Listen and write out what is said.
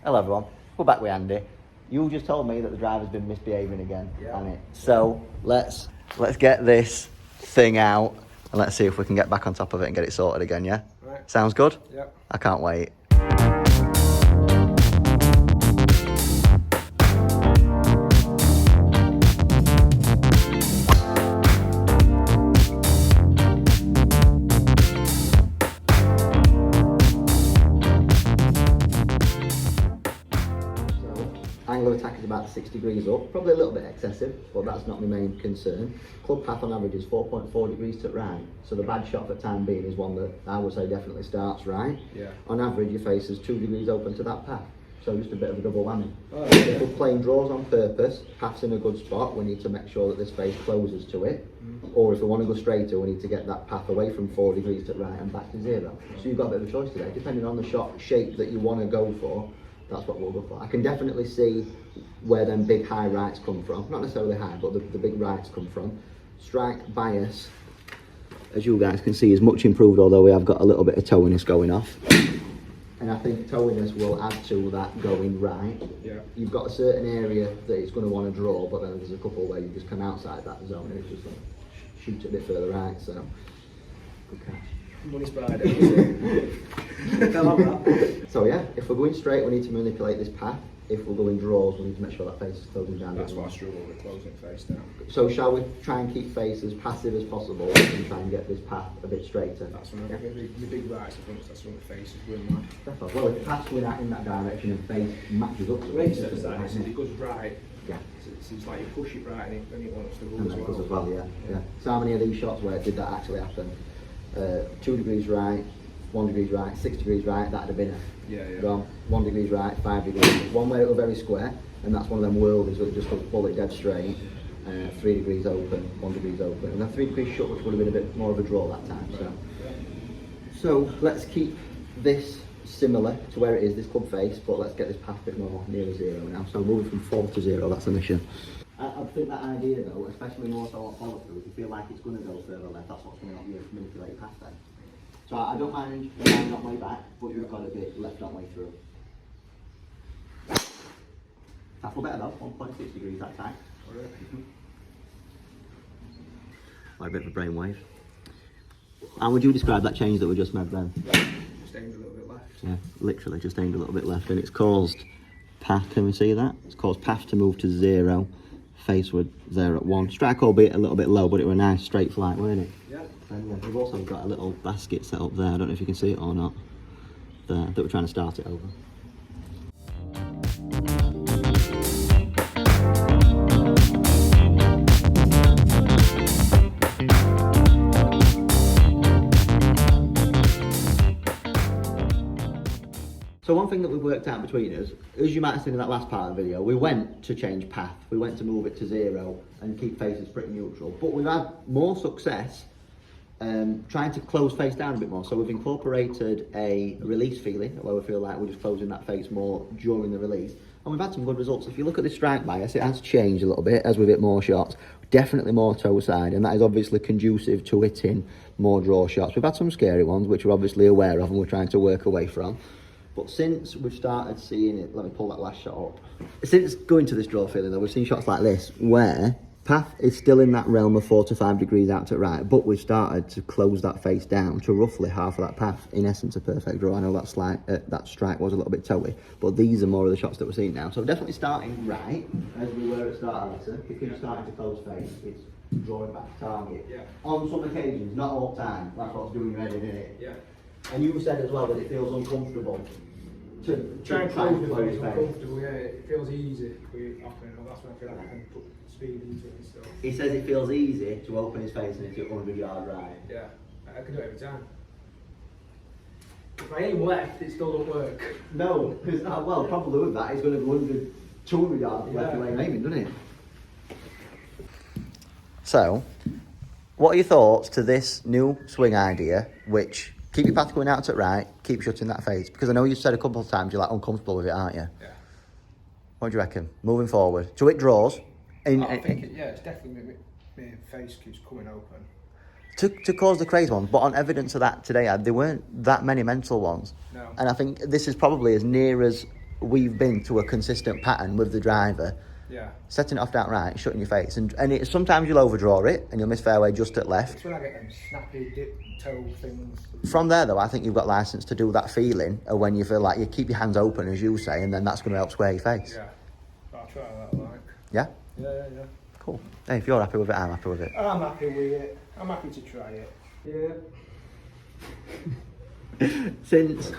Hello everyone, we're back with Andy. You just told me that the driver's been misbehaving again, Yeah. hasn't it? So let's get this thing out and let's see if we can get back on top of it and get it sorted again, yeah? Right. Sounds good? Yep. I can't wait. Angle of attack is about 6 degrees up, probably a little bit excessive, but that's not my main concern. Club path on average is 4.4 degrees to right, so the bad shot for the time being is one that I would say definitely starts right. Yeah. On average, your face is 2 degrees open to that path, so just a bit of a double whammy. Oh, If we're playing draws on purpose, path's in a good spot, we need to make sure that this face closes to it, or if we want to go straighter, we need to get that path away from 4 degrees to right and back to 0. So you've got a bit of a choice today, depending on the shot shape that you want to go for. That's what we'll go for. I can definitely see where them big high rights come from. Not necessarily high, but the big rights come from. Strike bias, as you guys can see, is much improved, although we have got a little bit of towiness going off. And I think towiness will add to that going right. Yeah. You've got a certain area that it's going to want to draw, but then there's a couple where you just come outside that zone and it's just like shoot it a bit further right, so good catch. Money spider. I love that. So yeah, if we're going straight, we need to manipulate this path. If we're going draws, we need to make sure that face is closing down. That's why I struggle with closing face down. So shall we try and keep face as passive as possible and try and get this path a bit straighter? That's when I think the big rights, I think that's when the face is winning that. Definitely. Well, if the path's going out in that direction and face matches up to The way it, it does that is it goes right. yeah. It's like you push it right and it wants to go And as then it goes as well. well, yeah. So how many of these shots where did that actually happen? 2 degrees right, 1 degree right, 6 degrees right, that'd have been a Yeah. gone. 1 degrees right, 5 degrees. One where it was very square, and that's one of them worldies where it just goes bullet dead straight. 3 degrees open, 1 degrees open, and then 3 degrees shut, which would have been a bit more of a draw that time. So let's keep this similar to where it is, this club face, but let's get this path a bit more near 0 now. So moving from 4 to 0, that's the mission. I think that idea though, especially more so on follow through, if you feel like it's going to go further left, that's what's going to help you manipulate your path then. So I don't mind relying on way back, but you've got a bit left on way through. That's a little better though, 1.6 degrees that time. Like a bit of a brainwave. How would you describe that change that we just made then? Just aimed a little bit left. Yeah, literally just aimed a little bit left, and it's caused path, can we see that? It's caused path to move to 0, face was there at 1. Strike albeit a little bit low, but it was a nice straight flight, weren't it? Yeah. And we've also got a little basket set up there, I don't know if you can see it or not, there, that we're trying to start it over. So one thing that we've worked out between us, as you might have seen in that last part of the video, we went to change path, we went to move it to 0 and keep faces pretty neutral, but we've had more success trying to close face down a bit more. So we've incorporated a release feeling, where we feel like we're just closing that face more during the release, and we've had some good results. If you look at the strike bias, it has changed a little bit as we've hit more shots, definitely more toe side, and that is obviously conducive to hitting more draw shots. We've had some scary ones, which we're obviously aware of and we're trying to work away from. But since we've started seeing it, let me pull that last shot up. Since going to this draw feeling though, we've seen shots like this where path is still in that realm of 4 to 5 degrees out to right, but we've started to close that face down to roughly half of that path. In essence, a perfect draw. I know that strike was a little bit toey, but these are more of the shots that we're seeing now. So definitely starting right, as we were at the start of this. If you're starting to close face, it's drawing back to target. Yeah. On some occasions, not all the time, that's what's doing your head in, isn't it? Yeah. And you said as well that it feels uncomfortable to Try and try close and the close face face. uncomfortable, yeah. It feels easy. That's when I feel like I can put speed into it and stuff. He says it feels easy to open his face and it's at 100 yard right. Yeah. I can do it every time. If I aim left, it still don't work. No, because well, probably with that, he's going to go 100, 200 yards left Yeah. away aiming, doesn't he? So, what are your thoughts to this new swing idea, which keep your path going out to right, keep shutting that face? Because I know you've said a couple of times you're like uncomfortable with it, aren't you? Yeah. What do you reckon? Moving forward. So it draws. I think it's definitely my face keeps coming open. To cause the crazy ones, but on evidence of that today, there weren't that many mental ones. No. And I think this is probably as near as we've been to a consistent pattern with the driver, Yeah. setting it off down right, shutting your face, and sometimes you'll overdraw it and you'll miss fairway just at left. It's when I get them snappy dip toe things. From there though, I think you've got license to do that feeling of when you feel like you keep your hands open, as you say, and then that's going to help square your face. Yeah. I'll try that, like. Yeah? Yeah. Cool. Hey, if you're happy with it, I'm happy with it. I'm happy with it. I'm happy to try it. Yeah. Since